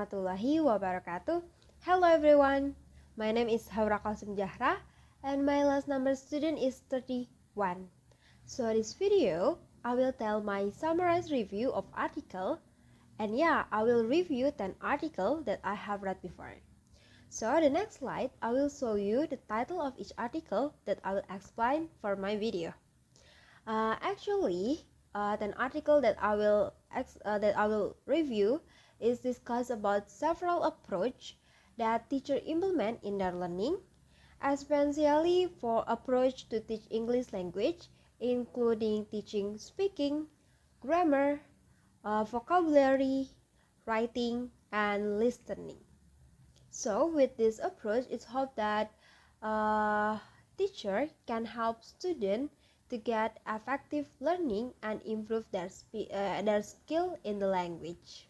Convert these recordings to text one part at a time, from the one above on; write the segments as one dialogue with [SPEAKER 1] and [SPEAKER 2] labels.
[SPEAKER 1] warahmatullahi wabarakatuh. Hello everyone, my name is Kaltsum Zahra and my last number student is 31. So this video, I will tell my summarized review of article, and I will review 10 articles that I have read before. So the next slide, I will show you the title of each article that I will explain for my video. An article that I will review is discuss about several approach that teacher implement in their learning, especially for approach to teach English language, including teaching speaking, grammar, vocabulary, writing, and listening. So with this approach, it's hoped that teacher can help students to get effective learning and improve their skill in the language.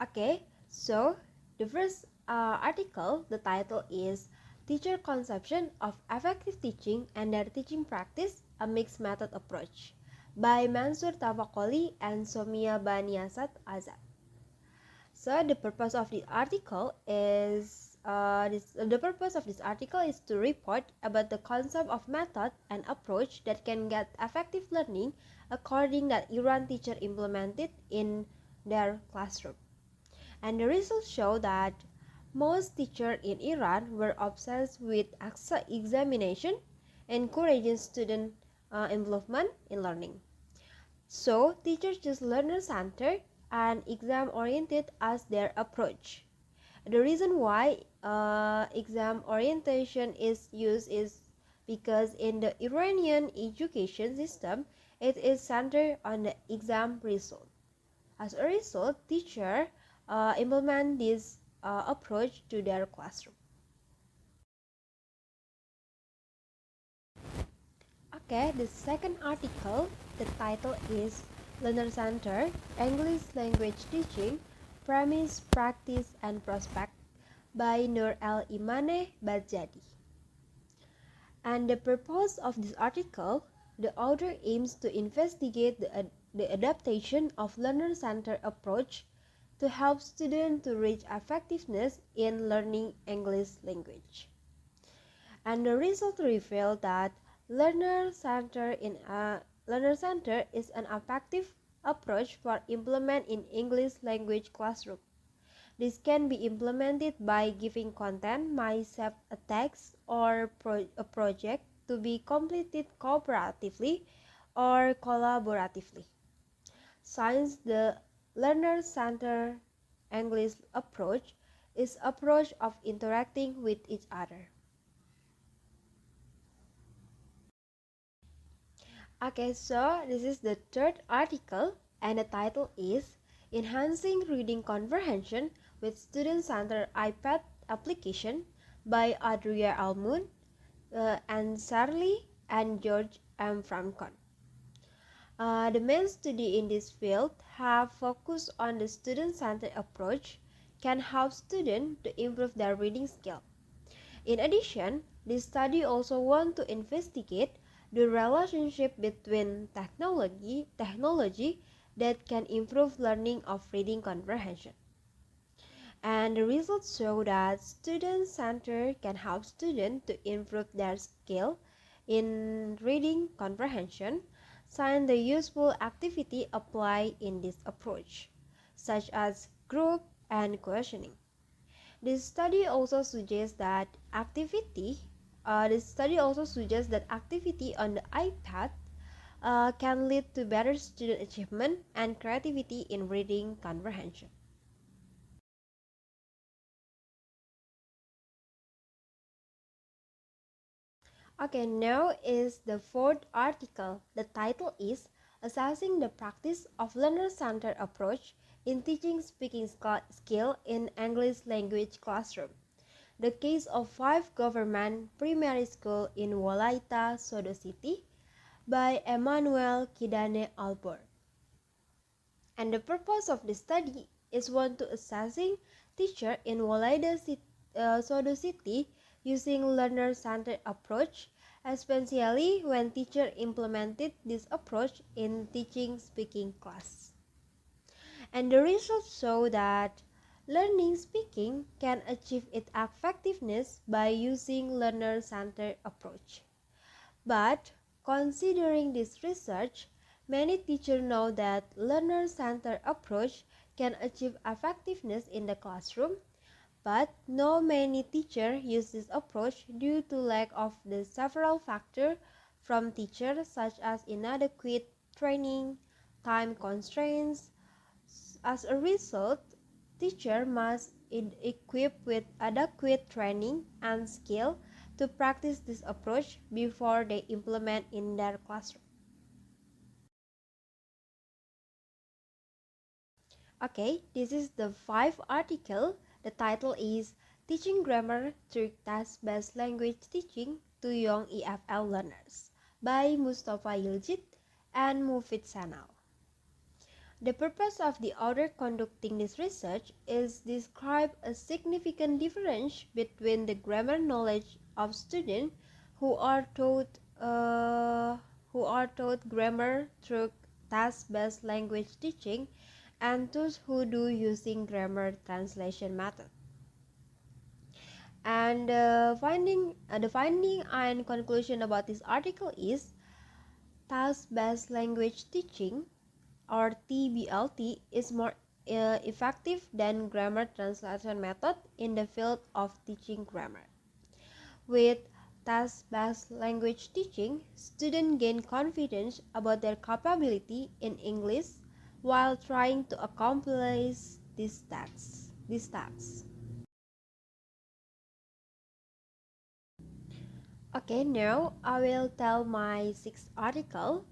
[SPEAKER 1] Okay, so the first article, the title is Teacher Conception of Effective Teaching and Their Teaching Practice, a Mixed Method Approach, by Mansur Tawakoli and Somia Baniasat Azad. So the purpose of this article is to report about the concept of method and approach that can get effective learning according that Iran teacher implemented in their classroom. And the results show that most teachers in Iran were obsessed with examination, encouraging student involvement in learning. So teachers choose learner-centered and exam-oriented as their approach. The reason why exam orientation is used is because in the Iranian education system, it is centered on the exam result. As a result, teachers implement this approach to their classroom. Okay, the second article, the title is Learner Center English Language Teaching Premise, Practice, and Prospect by Nur El Imane Badzadi. And the purpose of this article, the author aims to investigate the adaptation of learner-centered approach to help students to reach effectiveness in learning English language. And the result revealed that learner-centered is an effective approach for implement in English language classroom. This can be implemented by giving content myself a text or a project to be completed cooperatively or collaboratively. Since the learner-centered English approach is approach of interacting with each other. Okay, so this is the third article and the title is Enhancing Reading Comprehension with Student-Centered iPad Application by Adria Almun and Charlie and George M. Francon. The main study in this field have focused on the student-centered approach can help students to improve their reading skill. In addition, this study also wants to investigate the relationship between technology that can improve learning of reading comprehension. And the results show that student-centered can help students to improve their skill in reading comprehension, since the useful activity applied in this approach, such as group and questioning. This study also suggests that activity on the iPad can lead to better student achievement and creativity in reading comprehension. Okay, now is the fourth article. The title is Assessing the Practice of Learner-Centered Approach in Teaching Speaking Skill in English Language Classroom. The case of 5 government primary schools in Walaita, Sodo City by Emmanuel Kidane Albor. And the purpose of the study is one to assessing teacher in Walaita Sodo City using learner-centered approach, especially when teacher implemented this approach in teaching speaking class. And the results show that learning speaking can achieve its effectiveness by using learner-centered approach. But considering this research, many teachers know that learner-centered approach can achieve effectiveness in the classroom, but not many teachers use this approach due to lack of the several factors from teachers such as inadequate training, time constraints. As a result, teachers must be equipped with adequate training and skill to practice this approach before they implement in their classroom. Okay, this is the 5th article. The title is Teaching Grammar Through Task-Based Language Teaching to Young EFL Learners by Mustafa Yildiz and Mufid Sanal. The purpose of the author conducting this research is describe a significant difference between the grammar knowledge of students who are taught grammar through task-based language teaching and those who do using grammar translation method. And the finding and conclusion about this article is task-based language teaching or TBLT is more effective than grammar translation method in the field of teaching grammar. With task-based language teaching, students gain confidence about their capability in English while trying to accomplish these tasks. Okay, now I will tell my 6th article,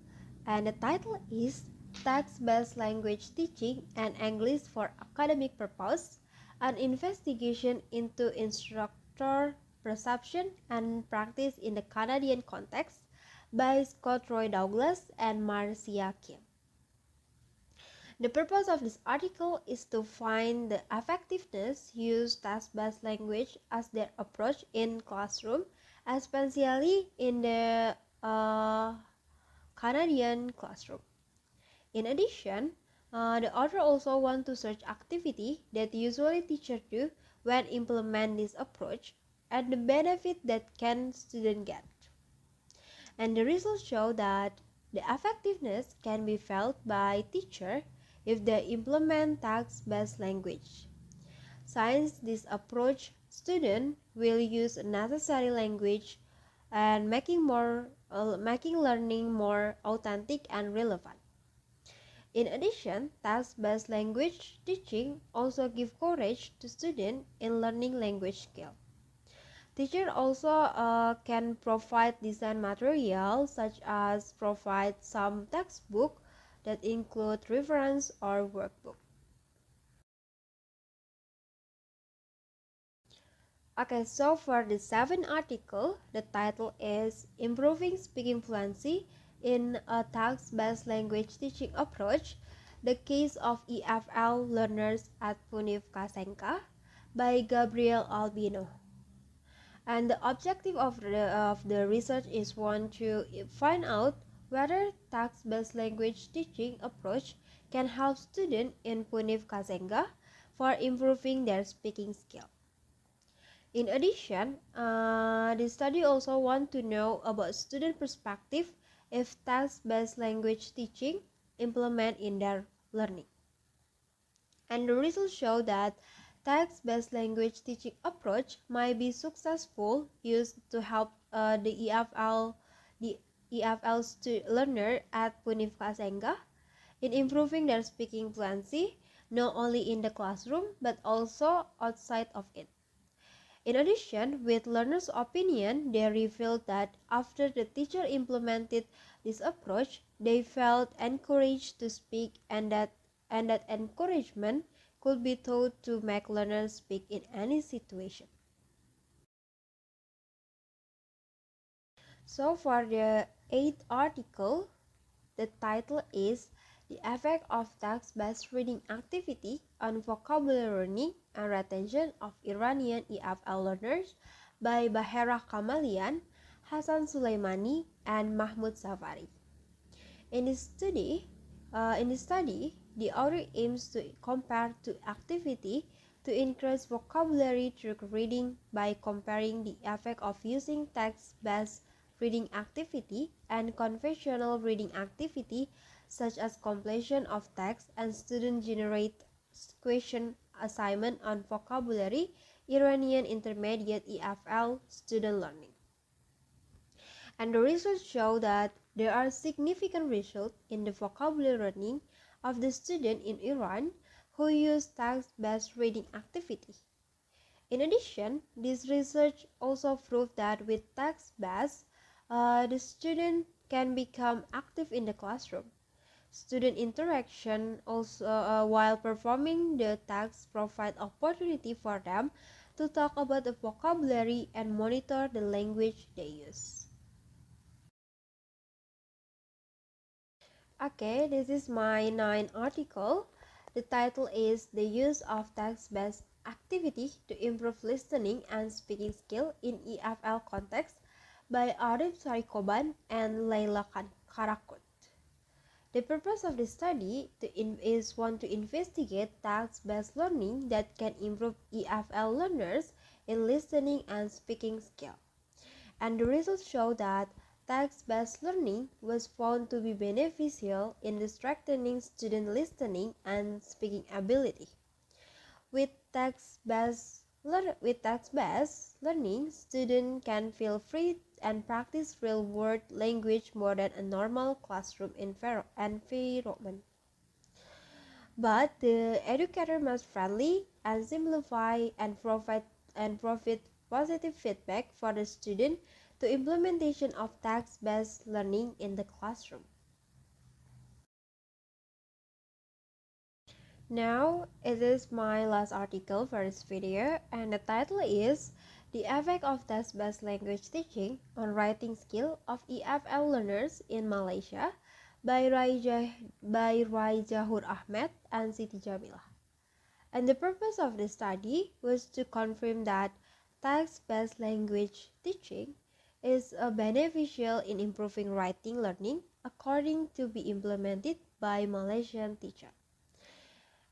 [SPEAKER 1] and the title is Text-Based Language Teaching and English for Academic Purpose, an investigation into instructor perception and practice in the Canadian context by Scott Roy Douglas and Marcia Kim. The purpose of this article is to find the effectiveness use task-based language as their approach in classroom, especially in the Canadian classroom. In addition, the author also wants to search activity that usually teachers do when implement this approach and the benefit that can students get. And the results show that the effectiveness can be felt by teachers if they implement task-based language. Since this approach, students will use necessary language and making learning more authentic and relevant. In addition, task-based language teaching also gives courage to students in learning language skills. Teachers also can provide design material such as provide some textbook that include reference or workbook. Okay, so for the 7th article, the title is Improving Speaking Fluency in a Task-Based Language Teaching Approach, the Case of EFL Learners at Puniv Kasenka by Gabriel Albino. And the objective of the research is one to find out whether task-based language teaching approach can help students in Puniv Kasenga for improving their speaking skill. In addition, the study also wants to know about student perspective if task-based language teaching implement in their learning. And the results show that text-based language teaching approach might be successful used to help the EFL learner at Puniv Kasenga in improving their speaking fluency, not only in the classroom but also outside of it. In addition, with learners' opinion, they revealed that after the teacher implemented this approach, they felt encouraged to speak and that encouragement could be taught to make learners speak in any situation. So for the 8th article, the title is The Effect of Text-Based Reading Activity on Vocabulary Learning and Retention of Iranian EFL Learners by Bahera Kamalian, Hasan Sulaimani, and Mahmud Safari. In this study, the author aims to compare two activity to increase vocabulary through reading by comparing the effect of using text-based reading activity and conventional reading activity such as completion of text and student-generated question assignment on vocabulary, Iranian Intermediate EFL student learning. And the research show that there are significant results in the vocabulary learning of the student in Iran who use text-based reading activity. In addition, this research also proved that with text-based, the student can become active in the classroom. Student interaction also while performing the task provide opportunity for them to talk about the vocabulary and monitor the language they use. Okay, this is my 9th article. The title is The Use of Text-Based Activity to Improve Listening and Speaking Skill in EFL Context by Arif Sarikoban and Laila Karakut. The purpose of the study is to investigate text-based learning that can improve EFL learners in listening and speaking skill. And the results show that text-based learning was found to be beneficial in strengthening student listening and speaking ability. With text-based learning, students can feel free and practice real-world language more than a normal classroom environment. But the educator must friendly and simplify and provide positive feedback for the student to implementation of text-based learning in the classroom. Now, it is my last article for this video, and the title is The Effect of Text-Based Language Teaching on Writing Skill of EFL Learners in Malaysia by Raijahur Ahmed and Siti Jamilah. And the purpose of the study was to confirm that text-based language teaching is beneficial in improving writing learning according to be implemented by Malaysian teacher.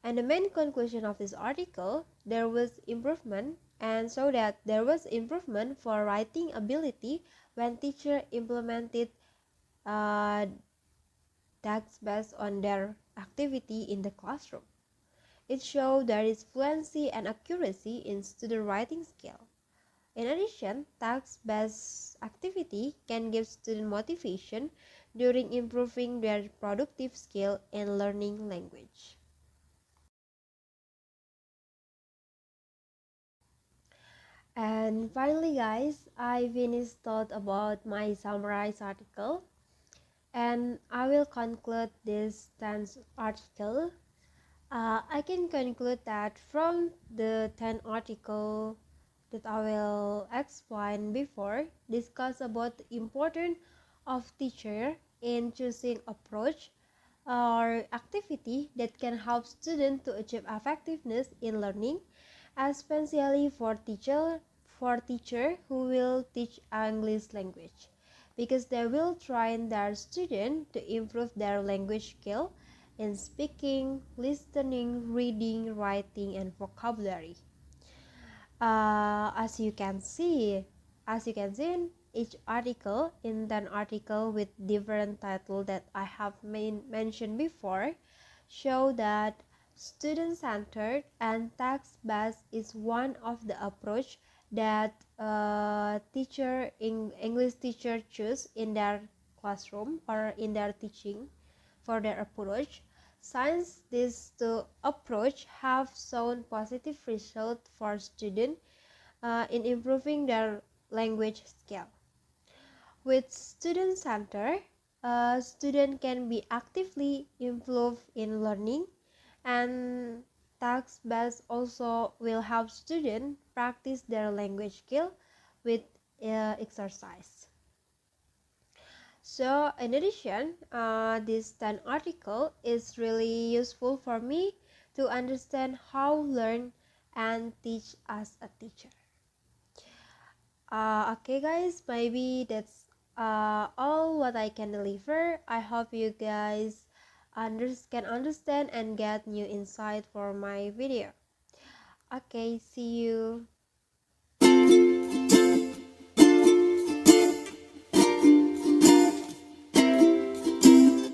[SPEAKER 1] And the main conclusion of this article, there was improvement, and so that there was improvement for writing ability when teacher implemented text based on their activity in the classroom. It showed there is fluency and accuracy in student writing skill. In addition, text-based activity can give student motivation during improving their productive skill in learning language. And finally guys, I finished thought about my summarized article, and I will conclude this 10th article. I can conclude that from the 10th article that I will explain before, discuss about the importance of teacher in choosing approach or activity that can help students to achieve effectiveness in learning, especially for teacher who will teach English language, because they will train their students to improve their language skill in speaking, listening, reading, writing, and vocabulary. As you can see in each article, in an article with different title that I have mentioned before, show that student-centered and text-based is one of the approach that English teacher choose in their classroom or in their teaching for their approach. Since these two approach have shown positive result for students in improving their language skill. With student center, student can be actively involved in learning, and task-based also will help students practice their language skill with exercise. So in addition, this 10 article is really useful for me to understand how learn and teach as a teacher. Okay guys, maybe that's all what I can deliver. I hope you guys can understand and get new insight for my video. Okay, see you.